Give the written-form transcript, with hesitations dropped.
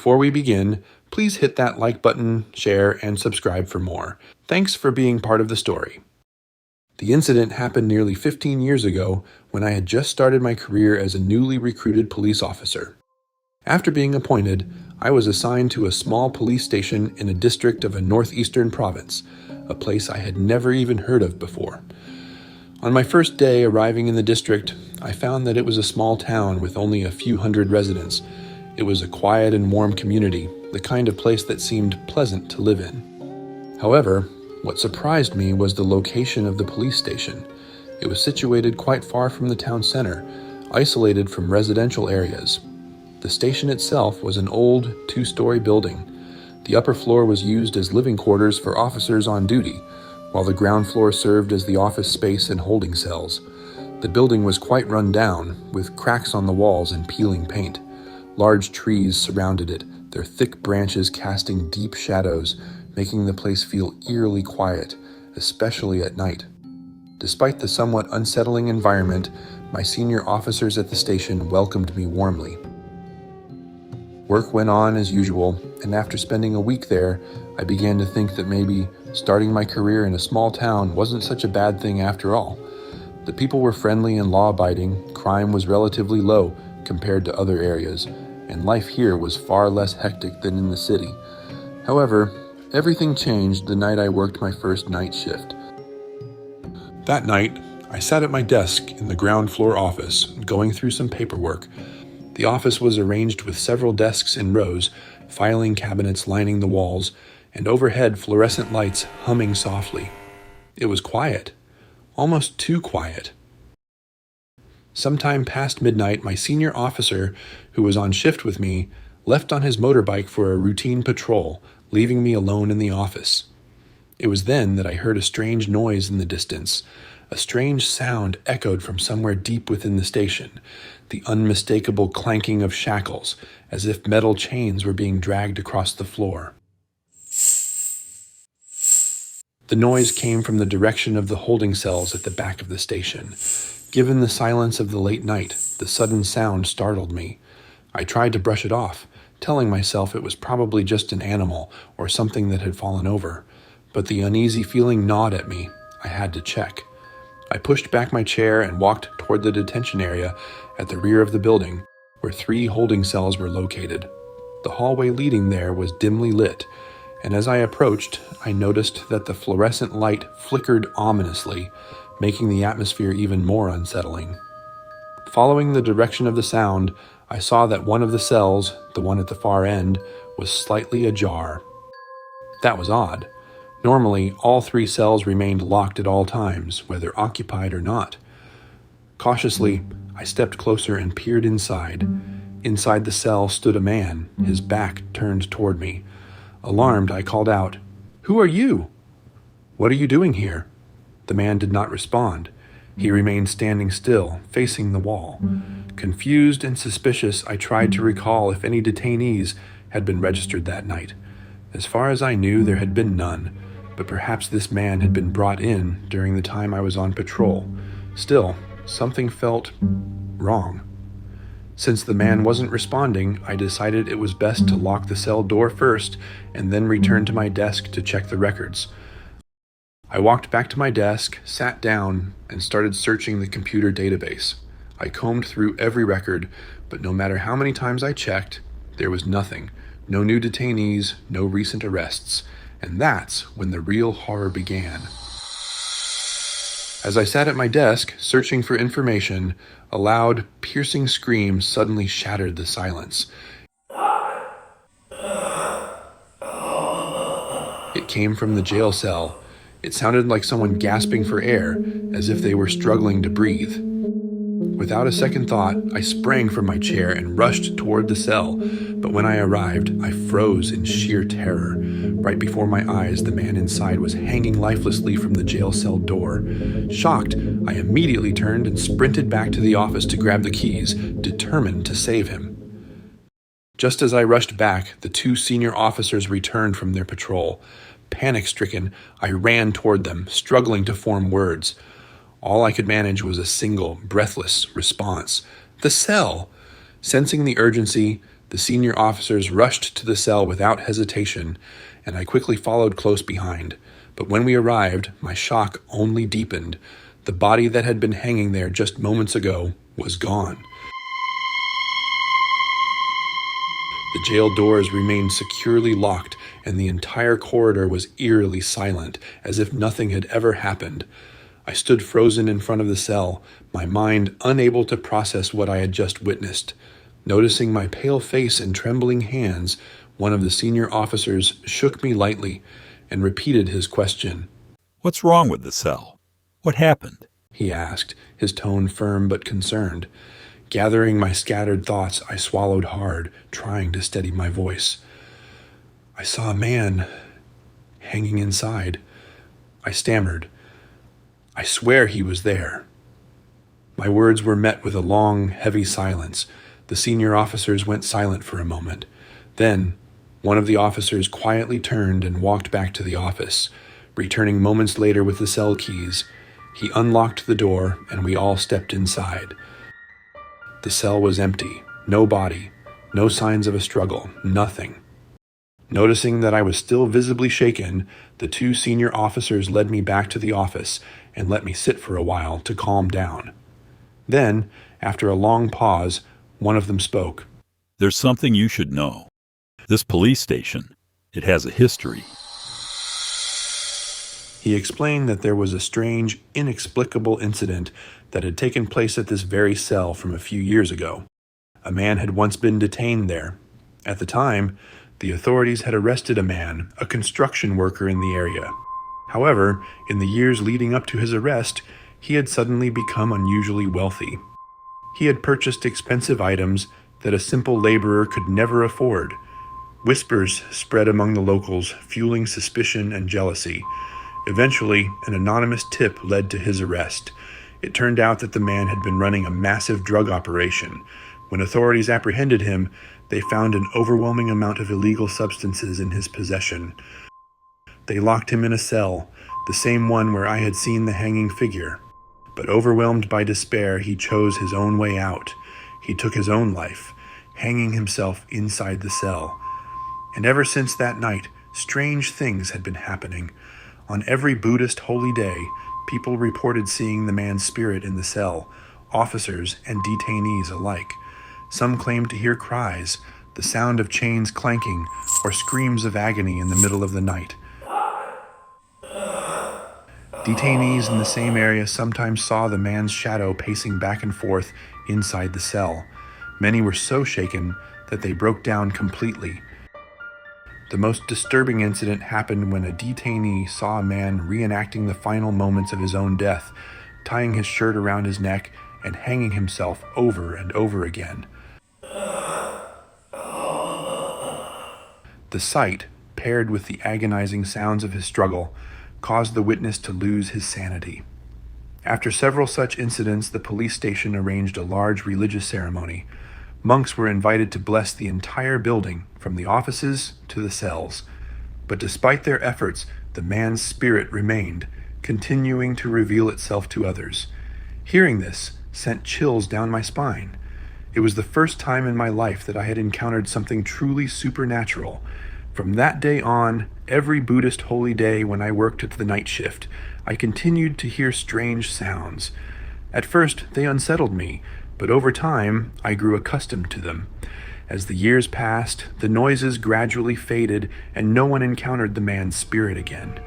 Before we begin, please hit that like button, share, and subscribe for more. Thanks for being part of the story. The incident happened nearly 15 years ago when I had just started my career as a newly recruited police officer. After being appointed, I was assigned to a small police station in a district of a northeastern province, a place I had never even heard of before. On my first day arriving in the district, I found that it was a small town with only a few hundred residents. It was a quiet and warm community, the kind of place that seemed pleasant to live in. However, what surprised me was the location of the police station. It was situated quite far from the town center, isolated from residential areas. The station itself was an old, two-story building. The upper floor was used as living quarters for officers on duty, while the ground floor served as the office space and holding cells. The building was quite run down, with cracks on the walls and peeling paint. Large trees surrounded it, their thick branches casting deep shadows, making the place feel eerily quiet, especially at night. Despite the somewhat unsettling environment, my senior officers at the station welcomed me warmly. Work went on as usual, and after spending a week there, I began to think that maybe starting my career in a small town wasn't such a bad thing after all. The people were friendly and law-abiding, crime was relatively low compared to other areas, and life here was far less hectic than in the city. However, everything changed the night I worked my first night shift. That night, I sat at my desk in the ground floor office, going through some paperwork. The office was arranged with several desks in rows, filing cabinets lining the walls, and overhead fluorescent lights humming softly. It was quiet, almost too quiet. Sometime past midnight, my senior officer, who was on shift with me, left on his motorbike for a routine patrol, leaving me alone in the office. It was then that I heard a strange noise in the distance. A strange sound echoed from somewhere deep within the station, the unmistakable clanking of shackles, as if metal chains were being dragged across the floor. The noise came from the direction of the holding cells at the back of the station. Given the silence of the late night, the sudden sound startled me. I tried to brush it off, telling myself it was probably just an animal or something that had fallen over, but the uneasy feeling gnawed at me. I had to check. I pushed back my chair and walked toward the detention area at the rear of the building, where 3 holding cells were located. The hallway leading there was dimly lit, and as I approached, I noticed that the fluorescent light flickered ominously, making the atmosphere even more unsettling. Following the direction of the sound, I saw that one of the cells, the one at the far end, was slightly ajar. That was odd. Normally, all 3 cells remained locked at all times, whether occupied or not. Cautiously, I stepped closer and peered inside. Inside the cell stood a man, his back turned toward me. Alarmed, I called out, "Who are you?" "What are you doing here?" The man did not respond. He remained standing still, facing the wall. Confused and suspicious, I tried to recall if any detainees had been registered that night. As far as I knew, there had been none, but perhaps this man had been brought in during the time I was on patrol. Still, something felt wrong. Since the man wasn't responding, I decided it was best to lock the cell door first and then return to my desk to check the records. I walked back to my desk, sat down, and started searching the computer database. I combed through every record, but no matter how many times I checked, there was nothing. No new detainees, no recent arrests. And that's when the real horror began. As I sat at my desk, searching for information, a loud, piercing scream suddenly shattered the silence. It came from the jail cell. It sounded like someone gasping for air, as if they were struggling to breathe. Without a second thought, I sprang from my chair and rushed toward the cell, but when I arrived, I froze in sheer terror. Right before my eyes, the man inside was hanging lifelessly from the jail cell door. Shocked, I immediately turned and sprinted back to the office to grab the keys, determined to save him. Just as I rushed back, the 2 senior officers returned from their patrol. Panic-stricken, I ran toward them, struggling to form words. All I could manage was a single, breathless response. "The cell!" Sensing the urgency, The senior officers rushed to the cell without hesitation, and I quickly followed close behind. But when we arrived, my shock only deepened. The body that had been hanging there just moments ago was gone. The jail doors remained securely locked, and the entire corridor was eerily silent, as if nothing had ever happened. I stood frozen in front of the cell, my mind unable to process what I had just witnessed. Noticing my pale face and trembling hands, one of the senior officers shook me lightly and repeated his question. "What's wrong with the cell? What happened?" he asked, his tone firm but concerned. Gathering my scattered thoughts, I swallowed hard, trying to steady my voice. "I saw a man hanging inside," I stammered. "I swear he was there." My words were met with a long, heavy silence. The senior officers went silent for a moment. Then, one of the officers quietly turned and walked back to the office, returning moments later with the cell keys. He unlocked the door, and we all stepped inside. The cell was empty, no body, no signs of a struggle, nothing. Noticing that I was still visibly shaken, the two senior officers led me back to the office and let me sit for a while to calm down. Then, after a long pause, one of them spoke. "There's something you should know. This police station, it has a history." He explained that there was a strange, inexplicable incident that had taken place at this very cell from a few years ago. A man had once been detained there. At the time, the authorities had arrested a man, a construction worker in the area. However, in the years leading up to his arrest, he had suddenly become unusually wealthy. He had purchased expensive items that a simple laborer could never afford. Whispers spread among the locals, fueling suspicion and jealousy. Eventually, an anonymous tip led to his arrest. It turned out that the man had been running a massive drug operation. When authorities apprehended him, they found an overwhelming amount of illegal substances in his possession. They locked him in a cell, the same one where I had seen the hanging figure. But overwhelmed by despair, he chose his own way out. He took his own life, hanging himself inside the cell. And ever since that night, strange things had been happening. On every Buddhist holy day, people reported seeing the man's spirit in the cell, officers and detainees alike. Some claimed to hear cries, the sound of chains clanking, or screams of agony in the middle of the night. Detainees in the same area sometimes saw the man's shadow pacing back and forth inside the cell. Many were so shaken that they broke down completely. The most disturbing incident happened when a detainee saw a man reenacting the final moments of his own death, tying his shirt around his neck and hanging himself over and over again. The sight, paired with the agonizing sounds of his struggle, caused the witness to lose his sanity. After several such incidents, the police station arranged a large religious ceremony. Monks were invited to bless the entire building, from the offices to the cells. But despite their efforts, the man's spirit remained, continuing to reveal itself to others. Hearing this sent chills down my spine. It was the first time in my life that I had encountered something truly supernatural. From that day on, every Buddhist holy day when I worked at the night shift, I continued to hear strange sounds. At first, they unsettled me, but over time, I grew accustomed to them. As the years passed, the noises gradually faded, and no one encountered the man's spirit again.